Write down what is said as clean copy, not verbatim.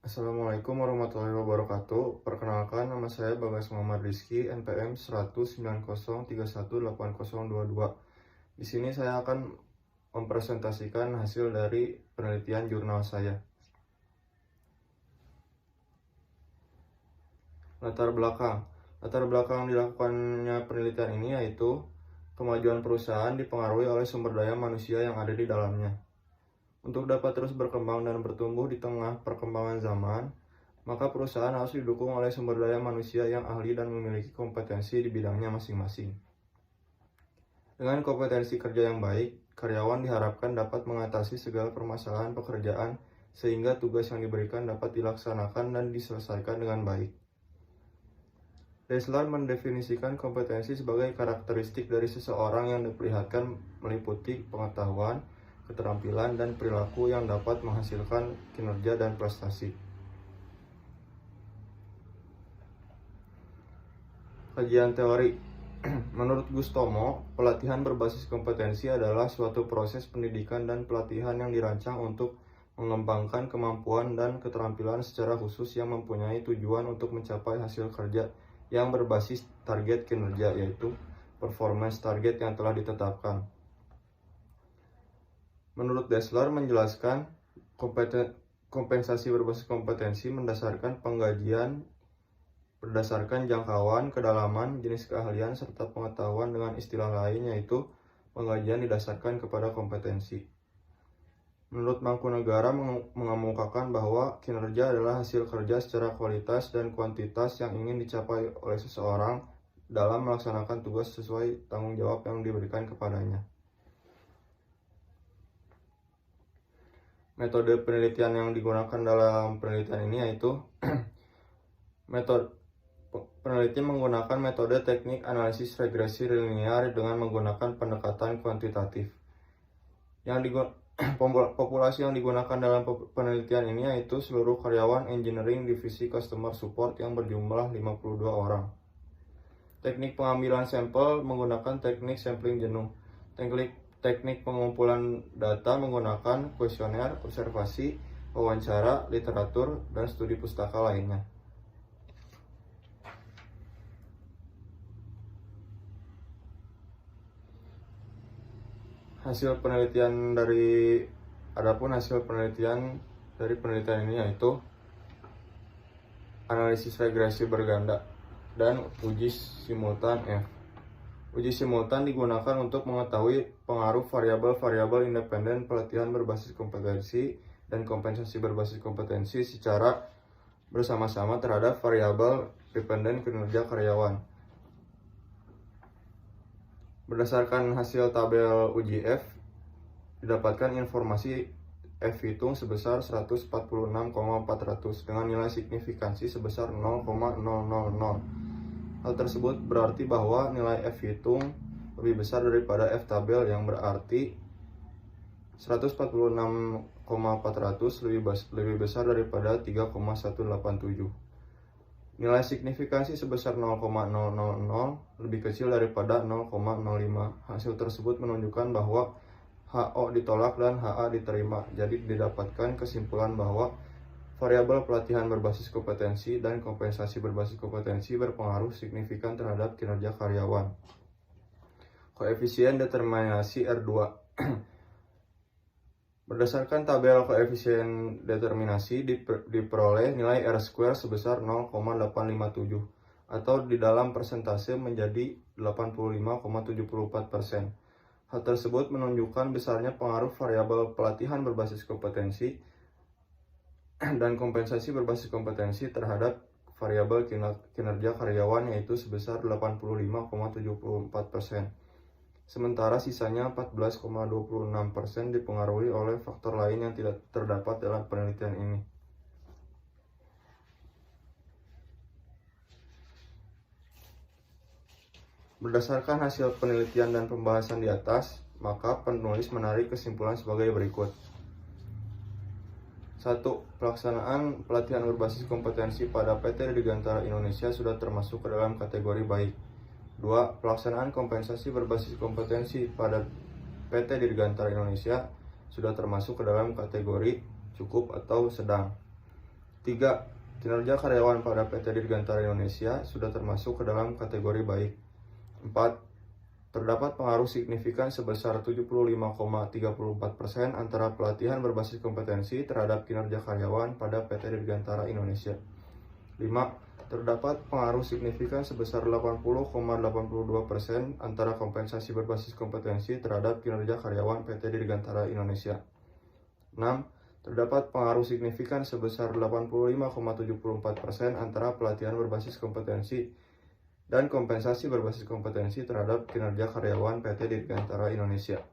Assalamualaikum warahmatullahi wabarakatuh. Perkenalkan, nama saya Bagas Muhammad Rizky, NPM 19031818022. Di sini saya akan mempresentasikan hasil dari penelitian jurnal saya. Latar belakang dilakukannya penelitian ini yaitu kemajuan perusahaan dipengaruhi oleh sumber daya manusia yang ada di dalamnya. Untuk dapat terus berkembang dan bertumbuh di tengah perkembangan zaman, maka perusahaan harus didukung oleh sumber daya manusia yang ahli dan memiliki kompetensi di bidangnya masing-masing. Dengan kompetensi kerja yang baik, karyawan diharapkan dapat mengatasi segala permasalahan pekerjaan sehingga tugas yang diberikan dapat dilaksanakan dan diselesaikan dengan baik. Dessler mendefinisikan kompetensi sebagai karakteristik dari seseorang yang diperlihatkan meliputi pengetahuan, keterampilan, dan perilaku yang dapat menghasilkan kinerja dan prestasi. Kajian teori. Menurut Gustomo, pelatihan berbasis kompetensi adalah suatu proses pendidikan dan pelatihan yang dirancang untuk mengembangkan kemampuan dan keterampilan secara khusus yang mempunyai tujuan untuk mencapai hasil kerja yang berbasis target kinerja, yaitu performance target yang telah ditetapkan. Menurut Dessler menjelaskan, kompensasi berbasis kompetensi mendasarkan penggajian berdasarkan jangkauan, kedalaman, jenis keahlian, serta pengetahuan. Dengan istilah lain yaitu penggajian didasarkan kepada kompetensi. Menurut Mangkunegara mengemukakan bahwa kinerja adalah hasil kerja secara kualitas dan kuantitas yang ingin dicapai oleh seseorang dalam melaksanakan tugas sesuai tanggung jawab yang diberikan kepadanya. Metode penelitian yang digunakan dalam penelitian ini yaitu peneliti menggunakan metode teknik analisis regresi linear dengan menggunakan pendekatan kuantitatif. Populasi yang digunakan dalam penelitian ini yaitu seluruh karyawan engineering divisi customer support yang berjumlah 52 orang. Teknik pengambilan sampel menggunakan teknik sampling jenuh. Teknik pengumpulan data menggunakan kuesioner, observasi, wawancara, literatur, dan studi pustaka lainnya. Hasil penelitian dari ini yaitu analisis regresi berganda dan uji simultan F. Uji simultan digunakan untuk mengetahui pengaruh variabel-variabel independen pelatihan berbasis kompetensi dan kompensasi berbasis kompetensi secara bersama-sama terhadap variabel dependen kinerja karyawan. Berdasarkan hasil tabel uji F, didapatkan informasi F hitung sebesar 146,400 dengan nilai signifikansi sebesar 0,000. Hal tersebut berarti bahwa nilai F hitung lebih besar daripada F tabel yang berarti 146,400 lebih besar daripada 3,187. Nilai signifikansi sebesar 0,000 lebih kecil daripada 0,05. Hasil tersebut menunjukkan bahwa HO ditolak dan HA diterima. Jadi didapatkan kesimpulan bahwa variabel pelatihan berbasis kompetensi dan kompensasi berbasis kompetensi berpengaruh signifikan terhadap kinerja karyawan. Koefisien determinasi R2. Berdasarkan tabel koefisien determinasi diperoleh nilai R² sebesar 0,857 atau di dalam persentase menjadi 85,74%. Hal tersebut menunjukkan besarnya pengaruh variabel pelatihan berbasis kompetensi dan kompensasi berbasis kompetensi terhadap variabel kinerja karyawan yaitu sebesar 85,74%. Sementara sisanya 14,26% dipengaruhi oleh faktor lain yang tidak terdapat dalam penelitian ini. Berdasarkan hasil penelitian dan pembahasan di atas, maka penulis menarik kesimpulan sebagai berikut. 1. Pelaksanaan pelatihan berbasis kompetensi pada PT Dirgantara Indonesia sudah termasuk ke dalam kategori baik. 2. Pelaksanaan kompensasi berbasis kompetensi pada PT Dirgantara Indonesia sudah termasuk ke dalam kategori cukup atau sedang. 3. Kinerja karyawan pada PT Dirgantara Indonesia sudah termasuk ke dalam kategori baik. 4. Terdapat pengaruh signifikan sebesar 75,34% antara pelatihan berbasis kompetensi terhadap kinerja karyawan pada PT Dirgantara Indonesia. 5. Terdapat pengaruh signifikan sebesar 80,82% antara kompensasi berbasis kompetensi terhadap kinerja karyawan PT Dirgantara Indonesia. 6. Terdapat pengaruh signifikan sebesar 85,74% antara pelatihan berbasis kompetensi dan kompensasi berbasis kompetensi terhadap kinerja karyawan PT Dirgantara Indonesia.